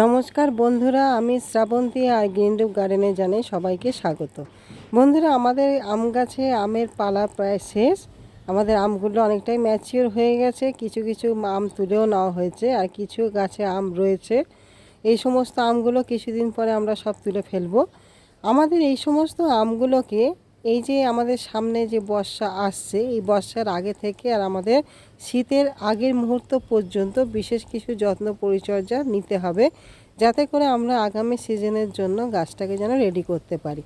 নমস্কার বন্ধুরা, আমি শ্রাবন্তী আর গ্রিনরুপ গার্ডেনে জানাই সবাইকে স্বাগত। বন্ধুরা, আমাদের আম গাছে আমের পালা প্রায় শেষ। আমাদের আমগুলো অনেকটাই ম্যাচিওর হয়ে গেছে, কিছু কিছু আম তুলেও নেওয়া হয়েছে, আর কিছু গাছে আম রয়েছে। এই সমস্ত আমগুলো কিছুদিন পরে আমরা সব তুলে ফেলবো। আমাদের এই সমস্ত আমগুলোকে এই যে আমাদের সামনে যে বর্ষা আসছে, এই বর্ষার আগে থেকে আর আমাদের শীতের আগের মুহূর্ত পর্যন্ত বিশেষ কিছু যত্ন পরিচর্যা নিতে হবে, যাতে করে আমরা আগামী সিজনের জন্য গাছটাকে যেন রেডি করতে পারি।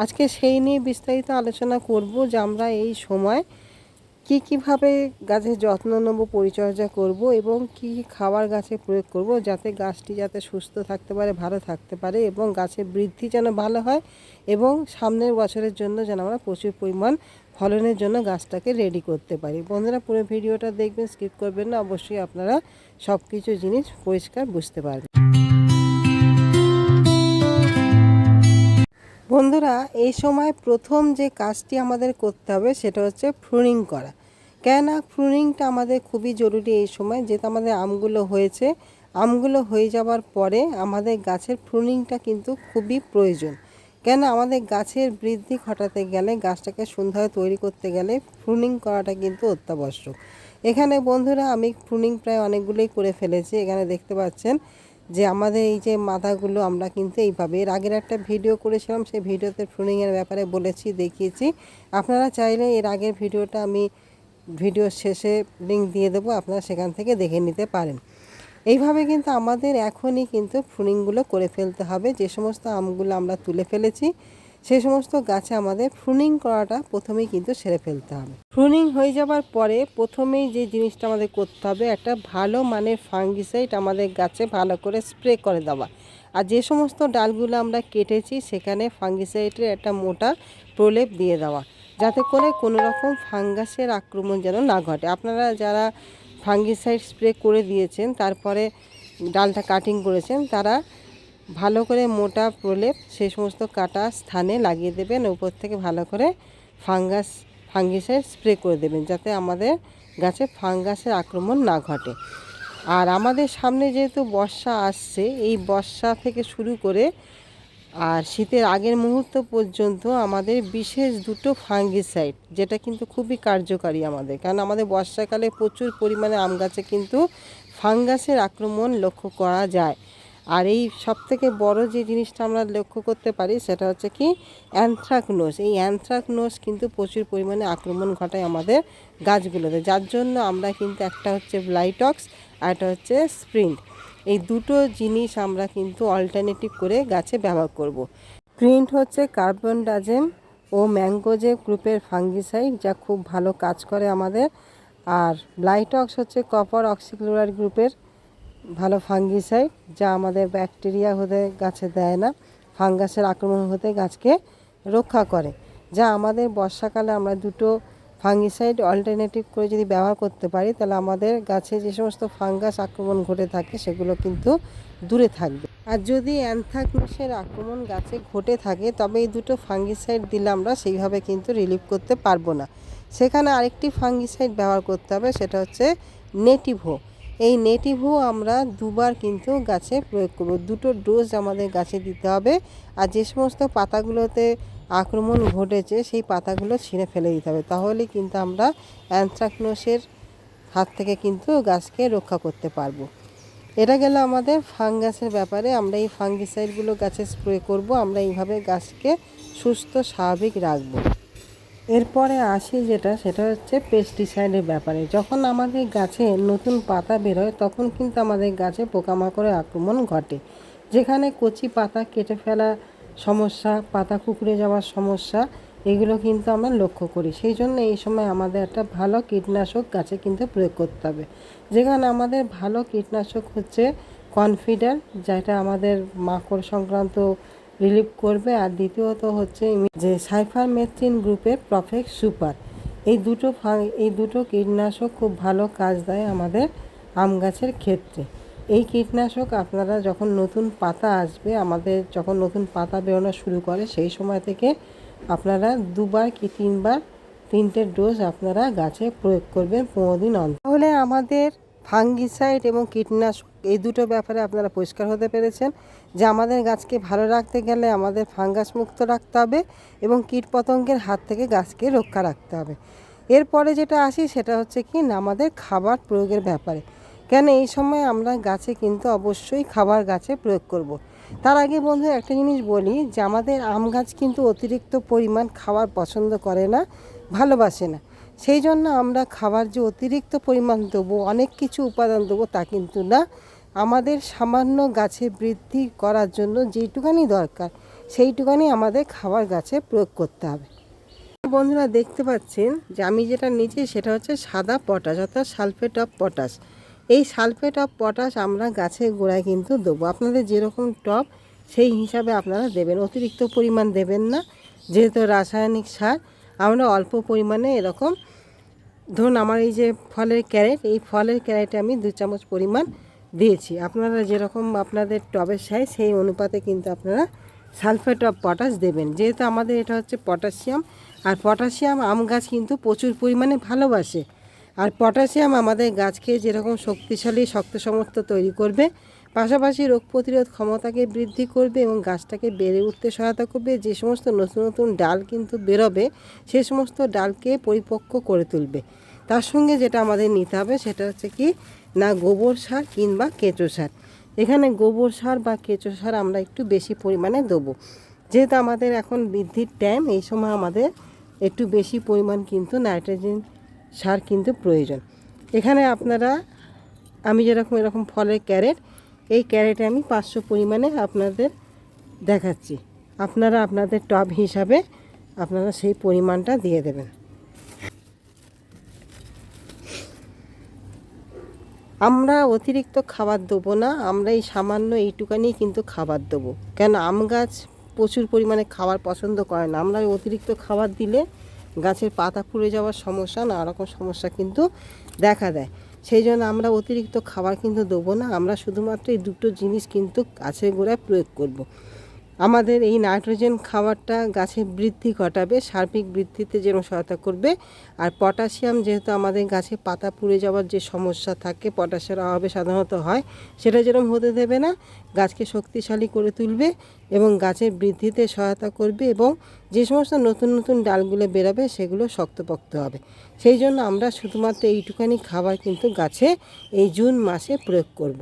আজকে সেই নিয়ে বিস্তারিত আলোচনা করব যে আমরা এই সময় কীভাবে গাছের যত্ন নেব, পরিচর্যা করব এবং কী খাবার গাছে প্রয়োগ করব, যাতে গাছটি যাতে সুস্থ থাকতে পারে, ভালো থাকতে পারে এবং গাছের বৃদ্ধি যেন ভালো হয় এবং সামনের বছরের জন্য যেন আমরা প্রচুর পরিমাণ ফলনের জন্য গাছটাকে রেডি করতে পারি। বন্ধুরা, পুরো ভিডিওটা দেখবেন, স্কিপ করবেন না, অবশ্যই আপনারা সব কিছু জিনিস পরিষ্কার বুঝতে পারবেন। বন্ধুরা, এই সময় প্রথম যে কাজটি আমাদের করতে হবে সেটা হচ্ছে প্রুনিং করা। কেননা প্রুনিংটা আমাদের খুবই জরুরি এই সময়, যেহেতু আমাদের আমগুলো হয়েছে। আমগুলো হয়ে যাওয়ার পরে আমাদের গাছের প্রুনিংটা কিন্তু খুবই প্রয়োজন। কেন আমাদের গাছের বৃদ্ধি ঘটাতে গেলে, গাছটাকে সুন্দরভাবে তৈরি করতে গেলে প্রুনিং করাটা কিন্তু অত্যাবশ্যক। এখানে বন্ধুরা আমি প্রুনিং প্রায় অনেকগুলোই করে ফেলেছি। এখানে দেখতে পাচ্ছেন যে আমাদের এই যে মাথাগুলো আমরা কিন্তু এইভাবে, এর আগের একটা ভিডিও করেছিলাম, সেই ভিডিওতে প্রুনিংয়ের ব্যাপারে বলেছি, দেখিয়েছি। আপনারা চাইলে এর আগের ভিডিওটা আমি ভিডিওর শেষে লিঙ্ক দিয়ে দেবো, আপনারা সেখান থেকে দেখে নিতে পারেন। এইভাবে কিন্তু আমাদের এখনই কিন্তু প্রুনিংগুলো করে ফেলতে হবে। যে সমস্ত আমগুলো আমরা তুলে ফেলেছি সেই সমস্ত গাছে আমাদের প্রুনিং করাটা প্রথমেই কিন্তু সেরে ফেলতে হবে। প্রুনিং হয়ে যাওয়ার পরে প্রথমেই যে জিনিসটা আমাদের করতে হবে, একটা ভালো মানের ফাঙ্গিসাইড আমাদের গাছে ভালো করে স্প্রে করে দেওয়া। আর যে সমস্ত ডালগুলো আমরা কেটেছি সেখানে ফাঙ্গিসাইডের একটা মোটা প্রলেপ দিয়ে দেওয়া, যাতে করে কোনো রকম ফাঙ্গাসের আক্রমণ যেন না ঘটে। আপনারা যারা ফাঙ্গিসাইড স্প্রে করে দিয়েছেন তারপরে ডালটা কাটিং করেছেন, তারা ভালো করে মোটা প্রলেপ সেই সমস্ত কাটা স্থানে লাগিয়ে দেবেন, উপর থেকে ভালো করে ফাঙ্গিসাইড স্প্রে করে দেবেন, যাতে আমাদের গাছে ফাঙ্গাসের আক্রমণ না ঘটে। আর আমাদের সামনে যেহেতু বর্ষা আসছে, এই বর্ষা থেকে শুরু করে আর শীতের আগের মুহূর্ত পর্যন্ত আমাদের বিশেষ দুটো ফাঙ্গিসাইড, যেটা কিন্তু খুবই কার্যকারী আমাদের, কারণ আমাদের বর্ষাকালে প্রচুর পরিমাণে আম গাছে কিন্তু ফাঙ্গাসের আক্রমণ লক্ষ্য করা যায়। আর এই সবথেকে বড় যে জিনিসটা আমরা লক্ষ্য করতে পারি সেটা হচ্ছে কি অ্যানথ্রাকনোজ। এই অ্যানথ্রাকনোজ কিন্তু প্রচুর পরিমাণে আক্রমণ ঘটায় আমাদের গাছগুলোতে, যার জন্য আমরা কিন্তু একটা হচ্ছে ব্লাইটক্স আর একটা হচ্ছে স্প্রিন্ট, এই দুটো জিনিস আমরা কিন্তু অল্টারনেটিভ করে গাছে ব্যবহার করব। স্প্রিন্ট হচ্ছে কার্বনডাজেম ও ম্যাঙ্গোজে গ্রুপের ফাঙ্গিসাইড, যা খুব ভালো কাজ করে আমাদের। আর ব্লাইটক্স হচ্ছে কপার অক্সিক্লোরাইড গ্রুপের ভালো ফাঙ্গিসাইড, যা আমাদের ব্যাকটেরিয়া হতে গাছে দেয় না, ফাঙ্গাসের আক্রমণ হতে গাছকে রক্ষা করে। যা আমাদের বর্ষাকালে আমরা দুটো ফাঙ্গিসাইড অল্টারনেটিভ করে যদি ব্যবহার করতে পারি, তাহলে আমাদের গাছে যে সমস্ত ফাঙ্গাস আক্রমণ ঘটে থাকে সেগুলো কিন্তু দূরে থাকবে। আর যদি অ্যানথ্রাকনোসের আক্রমণ গাছে ঘটে থাকে, তবে এই দুটো ফাঙ্গিসাইড দিলে আমরা সেইভাবে কিন্তু রিলিভ করতে পারবো না। সেখানে আরেকটি ফাঙ্গিসাইড ব্যবহার করতে হবে, সেটা হচ্ছে নেটিভো। এই নেটিভো আমরা দুবার কিন্তু গাছে প্রয়োগ করব, দুটো ডোজ আমাদের গাছে দিতে হবে। আর যে সমস্ত পাতাগুলোতে আক্রমণ ঘটেছে সেই পাতাগুলো ছিঁড়ে ফেলে দিতে হবে, তাহলে কিন্তু আমরা অ্যানথ্রাকনোসের হাত থেকে কিন্তু গাছকে রক্ষা করতে পারবো। এটা গেল আমাদের ফাঙ্গাসের ব্যাপারে। আমরা এই ফাঙ্গিসাইডগুলো গাছে স্প্রে করব, আমরা এইভাবে গাছকে সুস্থ স্বাভাবিক রাখবো। এরপরে আসি সেটা হচ্ছে পেস্টিসাইডের ব্যাপারে। যখন আমাদের গাছে নতুন পাতা বেরোয় তখন কিন্তু আমাদের গাছে পোকামাকড়ের আক্রমণ ঘটে, যেখানে কচি পাতা কেটে ফেলা সমস্যা, পাতা কুঁকড়ে যাওয়ার সমস্যা, এগুলো কিন্তু আমরা লক্ষ্য করি। সেই জন্য এই সময় আমাদের একটা ভালো কীটনাশক গাছে কিন্তু প্রয়োগ করতে হবে। যেখানে আমাদের ভালো কীটনাশক হচ্ছে কনফিডার, যেটা আমাদের মাকড় সংক্রান্ত রিলিভ করবে। আর দ্বিতীয়ত হচ্ছে যে সাইফারমেথ্রিন গ্রুপের প্রফেক্ট সুপার। এই দুটো কীটনাশক খুব ভালো কাজ দেয় আমাদের আম গাছের ক্ষেত্রে। এই কীটনাশক আপনারা যখন নতুন পাতা আসবে, আমাদের যখন নতুন পাতা বেরোনো শুরু করে, সেই সময় থেকে আপনারা 2বার কি 3বার 3টে ডোজ আপনারা গাছে প্রয়োগ করবেন 15 দিন অন্তর। তাহলে আমাদের ফাঙ্গিসাইড এবং কীটনাশক এই দুটো ব্যাপারে আপনারা পরিষ্কার হতে পেরেছেন যে আমাদের গাছকে ভালো রাখতে গেলে আমাদের ফাঙ্গাস মুক্ত রাখতে হবে এবং কীটপতঙ্গের হাত থেকে গাছকে রক্ষা রাখতে হবে। এরপরে যেটা আসি সেটা হচ্ছে কি না আমাদের খাবার প্রয়োগের ব্যাপারে। কেন এই সময় আমরা গাছে কিন্তু অবশ্যই খাবার গাছে প্রয়োগ করব। তার আগে বন্ধু একটা জিনিস বলি যে আমাদের আম গাছ কিন্তু অতিরিক্ত পরিমাণ খাবার পছন্দ করে না, ভালোবাসে না। সেই জন্য আমরা খাবার যে অতিরিক্ত পরিমাণ দেবো, অনেক কিছু উপাদান দেবো তা কিন্তু না। আমাদের সামান্য গাছে বৃদ্ধি করার জন্য যেইটুকানি দরকার সেইটুকানি আমাদের খাবার গাছে প্রয়োগ করতে হবে। বন্ধুরা দেখতে পাচ্ছেন যে আমি যেটা নিচ্ছি সেটা হচ্ছে সাদা পটাশ অর্থাৎ সালফেট অফ পটাশ। এই সালফেট অফ পটাশ আমরা গাছের গোড়ায় কিন্তু দেবো। আপনাদের যেরকম টব সেই হিসাবে আপনারা দেবেন, অতিরিক্ত পরিমাণ দেবেন না। যেহেতু রাসায়নিক সার আমরা অল্প পরিমাণে এরকম, ধরুন আমার এই যে ফলের ক্যারেট, এই ফলের ক্যারেটে আমি 2 চামচ পরিমাণ দিয়েছি। আপনারা যেরকম আপনাদের টবের সাইজ সেই অনুপাতে কিন্তু আপনারা সালফেট অফ পটাশ দেবেন। যেহেতু আমাদের এটা হচ্ছে পটাশিয়াম, আর পটাশিয়াম আম গাছ কিন্তু প্রচুর পরিমাণে ভালোবাসে। আর পটাশিয়াম আমাদের গাছকে যেরকম শক্তিশালী শক্ত সমর্থ তৈরি করবে, পাশাপাশি রোগ প্রতিরোধ ক্ষমতাকে বৃদ্ধি করবে এবং গাছটাকে বেড়ে উঠতে সহায়তা করবে। যে সমস্ত নতুন নতুন ডাল কিন্তু বেরোবে সে সমস্ত ডালকে পরিপক্ক করে তুলবে। তার সঙ্গে যেটা আমাদের নিতে হবে সেটা হচ্ছে কি না গোবর সার কিংবা কেঁচো সার। এখানে গোবর সার বা কেঁচো সার আমরা একটু বেশি পরিমাণে দেবো, যেহেতু আমাদের এখন বৃদ্ধির টাইম। এই সময় আমাদের একটু বেশি পরিমাণ কিন্তু নাইট্রোজেন সার কিন্তু প্রয়োজন। এখানে আপনারা আমি যেরকম এরকম ফলের ক্যারেট, এই ক্যারেটে আমি 500 পরিমাণে আপনাদের দেখাচ্ছি। আপনারা আপনাদের টব হিসাবে আপনারা সেই পরিমাণটা দিয়ে দেবেন। আমরা অতিরিক্ত খাবার দেবো না, আমরা এই সামান্য এইটুকানি কিন্তু খাবার দেবো। কেন আম গাছ প্রচুর পরিমাণে খাবার পছন্দ করে না। আমরা অতিরিক্ত খাবার দিলে গাছের পাতা পুড়ে যাওয়ার সমস্যা, নানা রকম সমস্যা কিন্তু দেখা দেয়। সেই জন্য আমরা অতিরিক্ত খাবার কিন্তু দেবো না। আমরা শুধুমাত্র এই দুটো জিনিস কিন্তু গাছের গোড়ায় প্রয়োগ করব। আমাদের এই নাইট্রোজেন খাবারটা গাছের বৃদ্ধি ঘটাবে, সার্বিক বৃদ্ধিতে যেন সহায়তা করবে। আর পটাশিয়াম যেহেতু আমাদের গাছে পাতা পুড়ে যাওয়ার যে সমস্যা থাকে, পটাশের অভাবে সাধারণত হয়, সেটা যেরকম হতে দেবে না, গাছকে শক্তিশালী করে তুলবে এবং গাছের বৃদ্ধিতে সহায়তা করবে এবং যে সমস্ত নতুন নতুন ডালগুলো বেরোবে সেগুলো শক্তপোক্ত হবে। সেই জন্য আমরা শুধুমাত্র এইটুখানি খাবার কিন্তু গাছে এই জুন মাসে প্রয়োগ করব।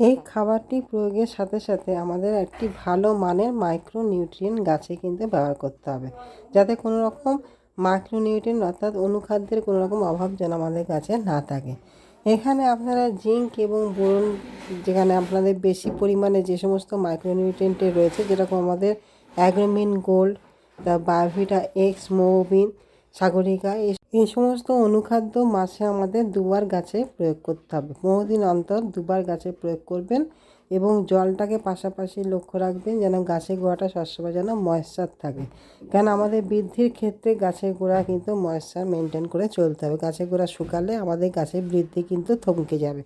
এই খাবারটি প্রয়োগের সাথে সাথে আমাদের একটি ভালো মানের মাইক্রোনিউট্রিয়েন্ট গাছে কিন্তু ব্যবহার করতে হবে, যাতে কোনো রকম মাইক্রোনিউট্রিয়েন্ট অর্থাৎ অনুখাদ্যের কোনো রকম অভাব যেন আমাদের গাছে না থাকে। এখানে আপনারা জিঙ্ক এবং বোরন, যেখানে আপনাদের বেশি পরিমাণে যে সমস্ত মাইক্রোনিউট্রিয়েন্টে রয়েছে, যেরকম আমাদের অ্যাগ্রোমিন গোল্ড, তা বায়োভিটা এক্স, মোবিন, সাগরিকা, এই সমস্ত অনুখাদ্য মাসে আমাদের 2 বার গাছে প্রয়োগ করতে হবে। 15 দিন অন্তর 2 বার গাছে প্রয়োগ করবেন এবং জলটাকে পাশাপাশি লক্ষ্য রাখবেন যেন গাছের গোড়াটা সবসময় যেন ময়েশ্চার থাকে। কেন আমাদের বৃদ্ধির ক্ষেত্রে গাছের গোড়া কিন্তু ময়েশ্চার মেনটেন করে চলতে হবে। গাছের গোড়া শুকালে আমাদের গাছের বৃদ্ধি কিন্তু থমকে যাবে।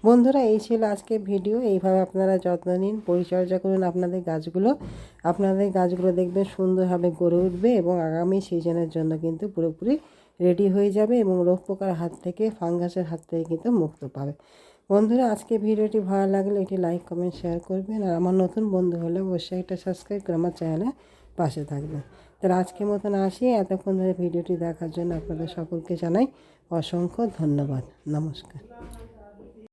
বন্ধুরা, এই ছিল আজকে ভিডিও। এইভাবে আপনারা যত্ন নিন, পরিচর্যা করুন আপনাদের গাছগুলো। আপনাদের গাছগুলো দেখবেন সুন্দরভাবে গড়ে উঠবে এবং আগামী সিজনের জন্য কিন্তু পুরোপুরি রেডি হয়ে যাবে এবং রোগ পোকার হাত থেকে, ফাঙ্গাসের হাত থেকে কিন্তু মুক্ত পাবে। বন্ধুরা, আজকে ভিডিওটি ভালো লাগলে এটি লাইক, কমেন্ট, শেয়ার করবেন। আর আমার নতুন বন্ধু হলে অবশ্যই একটা সাবস্ক্রাইব করে আমার চ্যানেলে পাশে থাকবেন। তাহলে আজকের মতন আসি। এতক্ষণ ধরে ভিডিওটি দেখার জন্য আপনাদের সকলকে জানাই অসংখ্য ধন্যবাদ। নমস্কার।